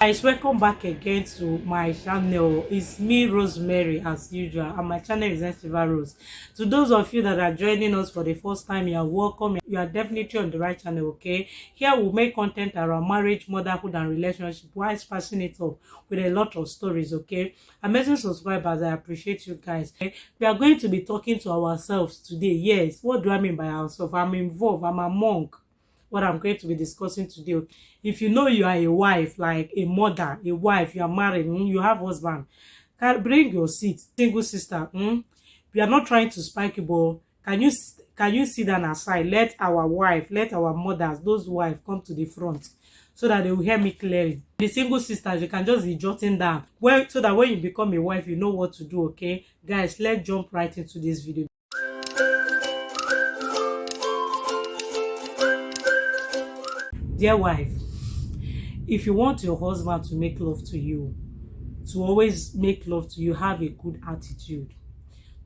Guys, welcome back again to my channel. It's me, Rosemary, as usual, and my channel is Nsilverose. To those of you that are joining us for the first time, you are welcome. You are definitely on the right channel, okay? Here we make content around marriage, motherhood, and relationship while spicing it up with a lot of stories, okay? Amazing subscribers, I appreciate you guys. Okay? We are going to be talking to ourselves today. Yes, what do I mean by ourselves? I'm involved. I'm a monk. What I'm going to be discussing today. If you know you are a wife, like a mother, a wife, you are married, you have husband, bring your seat. Single sister, we are not trying to spike you, but can you sit down aside? Let our wife, let our mothers, those wives come to the front so that they will hear me clearly. The single sisters, you can just be jotting down. Well, so that when you become a wife, you know what to do, okay? Guys, let's jump right into this video. Dear wife, if you want your husband to make love to you, to always make love to you, have a good attitude.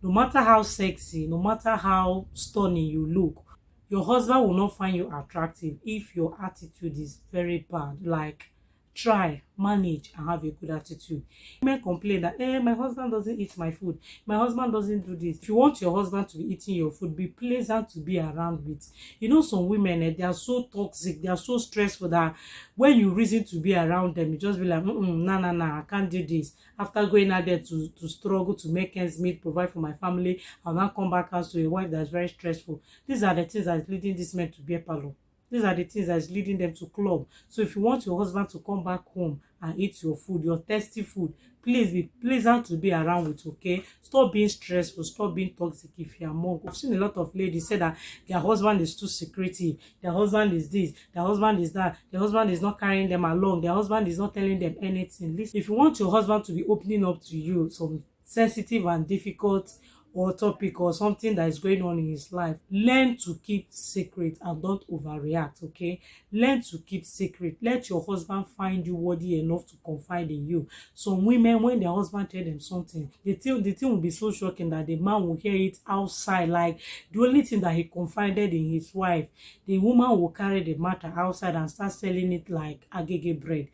No matter how sexy, no matter how stunning you look, your husband will not find you attractive if your attitude is very bad. Like, try, manage, and have a good attitude. Women complain that, my husband doesn't eat my food. My husband doesn't do this. If you want your husband to be eating your food, be pleasant to be around with. You know, some women, they are so toxic, they are so stressful that when you reason to be around them, you just be like, nah, I can't do this. After going out there to struggle, to make ends meet, provide for my family, I'll now come back as to a wife that's very stressful. These are the things that is leading these men to be a palo. These are the things that's leading them to club. So if you want your husband to come back home and eat your food, your tasty food, please be pleasant to be around with, okay? Stop being stressful, stop being toxic if you're monk. I've seen a lot of ladies say that their husband is too secretive, their husband is this, their husband is that, their husband is not carrying them along, their husband is not telling them anything. Listen, if you want your husband to be opening up to you some sensitive and difficult or topic or something that is going on in his life, learn to keep secret and don't overreact, okay? Learn to keep secret. Let your husband find you worthy enough to confide in you. Some women, when their husband tell them something, the thing will be so shocking that the man will hear it outside. Like, the only thing that he confided in his wife, the woman will carry the matter outside and start selling it like agege bread.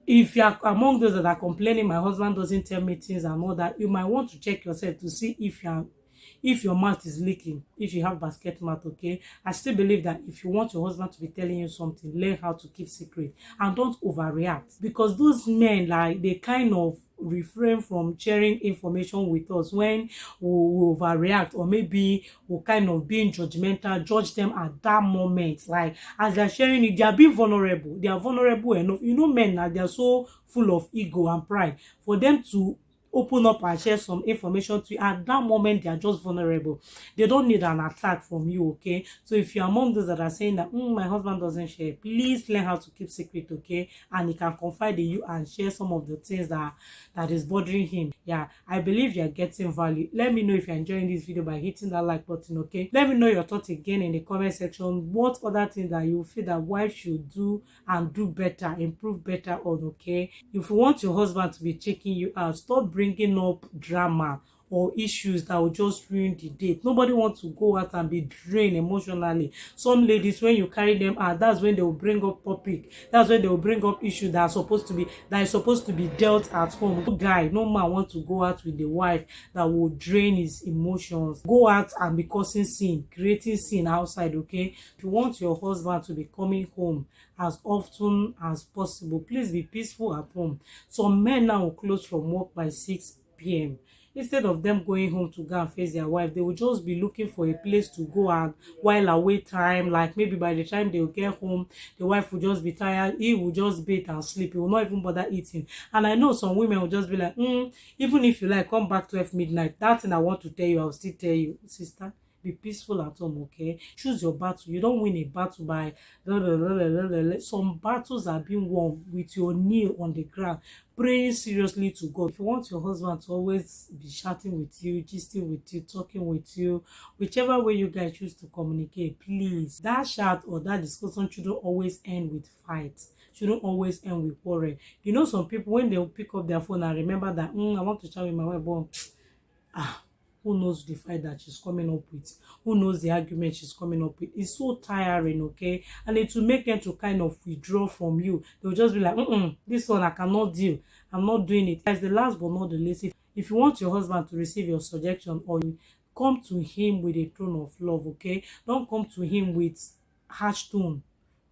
If you are among those that are complaining, my husband doesn't tell me things and all that, you might want to check yourself to see if your mouth is leaking, if you have basket mouth, okay? I still believe that if you want your husband to be telling you something, learn how to keep secret and don't overreact, because those men, like, they kind of refrain from sharing information with us when we overreact, or maybe we kind of being judgmental, judge them at that moment. Like, as they're sharing it, they are being vulnerable, they are vulnerable enough. You know, men now, they are so full of ego and pride. For them to open up and share some information to you at that moment, they are just vulnerable. They don't need an attack from you, okay? So if you're among those that are saying that my husband doesn't share, please learn how to keep secret, okay? And he can confide in you and share some of the things that is bothering him. Yeah, I believe you're getting value. Let me know if you're enjoying this video by hitting that like button, okay? Let me know your thoughts again in the comment section. What other things that you feel that wife should do and do better, improve better on, okay? If you want your husband to be checking you out, stop bringing up drama or issues that will just ruin the date. Nobody wants to go out and be drained emotionally. Some ladies, when you carry them out, that's when they will bring up topic. That's when they will bring up issues that is supposed to be dealt at home. No guy, no man wants to go out with the wife that will drain his emotions. Go out and be causing scene, creating scene outside, okay? If you want your husband to be coming home as often as possible, please be peaceful at home. Some men now will close from work by 6 p.m. Instead of them going home to go and face their wife, they will just be looking for a place to go and while away time. Like, maybe by the time they will get home, the wife will just be tired, he will just bathe and sleep, he will not even bother eating. And I know some women will just be like, even if you like, come back 12 midnight, that thing I want to tell you, I'll still tell you, sister. Be peaceful at home, okay? Choose your battle. You don't win a battle by some battles are being won with your knee on the ground, praying seriously to God. If you want your husband to always be chatting with you, gisting with you, talking with you, whichever way you guys choose to communicate, please, that chat or that discussion shouldn't always end with fights, shouldn't always end with quarrel. You know, some people, when they pick up their phone and remember that I want to chat with my wife, but who knows the fight that she's coming up with, who knows the argument she's coming up with. It's so tiring, okay? And it will make them to kind of withdraw from you. They'll just be like, this one I cannot deal. I'm not doing it. As the last but not the least, if you want your husband to receive your suggestion, or you come to him with a tone of love, okay? Don't come to him with harsh tone,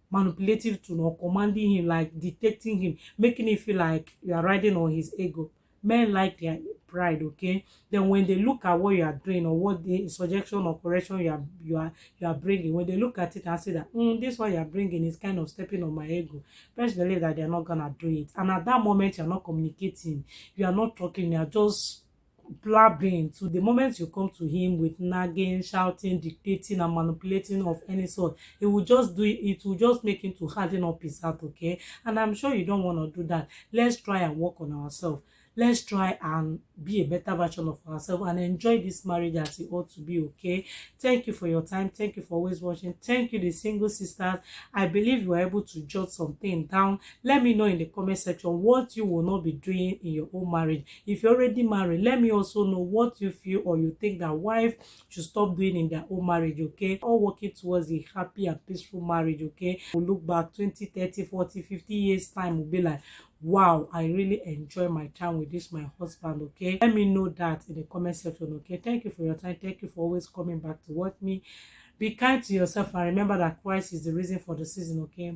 manipulative tone, or commanding him, like dictating him, making him feel like you are riding on his ego. Men like their pride, okay? Then when they look at what you are doing, or what the suggestion or correction you are bringing, when they look at it and say that this one you are bringing is kind of stepping on my ego, best believe that they are not gonna do it. And at that moment, you are not communicating, you are not talking, you are just blabbing. So the moment you come to him with nagging, shouting, dictating, and manipulating of any sort, it will just do it. It will just make him to harden up his heart, okay? And I'm sure you don't want to do that. Let's try and work on ourselves. Let's try and be a better version of ourselves and enjoy this marriage as it ought to be, okay? Thank you for your time. Thank you for always watching. Thank you, the single sisters. I believe you were able to jot something down. Let me know in the comment section what you will not be doing in your own marriage. If you're already married, let me also know what you feel or you think that wife should stop doing in their own marriage, okay? All working towards a happy and peaceful marriage, okay? We'll look back 20, 30, 40, 50 years time, we'll be like, wow, I really enjoy my time with this my husband, okay? Let me know that in the comment section, okay? Thank you for your time. Thank you for always coming back to watch me. Be kind to yourself and remember that Christ is the reason for the season, okay?